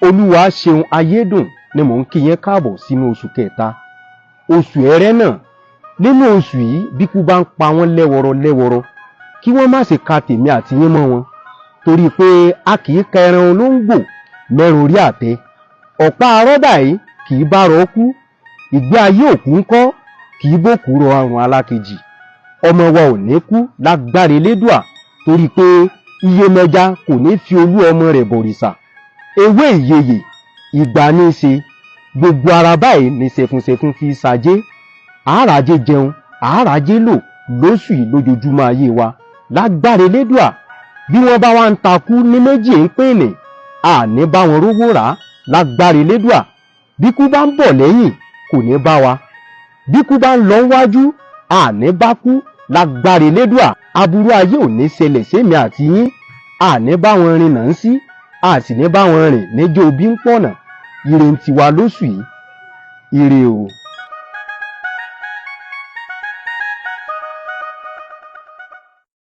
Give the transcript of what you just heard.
Olúwa ṣeun Ayédùn ni mò ń kí yín káàbọ̀ sínú oṣù kẹta, oṣù Ẹrẹ́nà. Nínú oṣù yìí bíkú bá ń pa wọ́n lẹ́wọ̀rọ̀ kí wọ́n má ṣe ka tèmi àti yín mọ́ wọn, torí pé a kì í ka ẹran olóńgbò mẹ́rin orí àtẹ. Ọ̀pá rọ́bà yìí kì í bá rọ kú, ìgbé ayé òkú ńkọ́ kì í bòkú rọ àrùn alákejì. Ọmọ wa ò ní kú lágbára Elédùà, torí pé iyemẹja kò ní fi olú ọmọ rẹ̀ bọ̀rìṣà. Ewé ìyeyè ìgbà ní í ṣe, gbogbo ara báyìí ní ṣẹ̀fúnṣẹ̀fún fi ṣàjé. Àárajé jẹun, àárajé lò lóṣù yìí lójoojúmọ́ ayé wa lágbára Elédùà. Bí wọ́n bá wá ń takú ní méjì ń pèlè, àní bá wọn rówó rà lágbára Elédùà. Bíkú bá ń bọ̀ lẹ́yìn kò ní bá wa, bíkú bá ń lọ wájú àní bá kú lágbára Elédùà. Aburú ayé ò ní ṣẹlẹ̀ sémi àti yín, àní bá wọn rìn náà ń sí, a sì ní bá wọn rìn níjó bí ń pọ̀nà. Ire ń tiwa lóṣù yìí, ire o.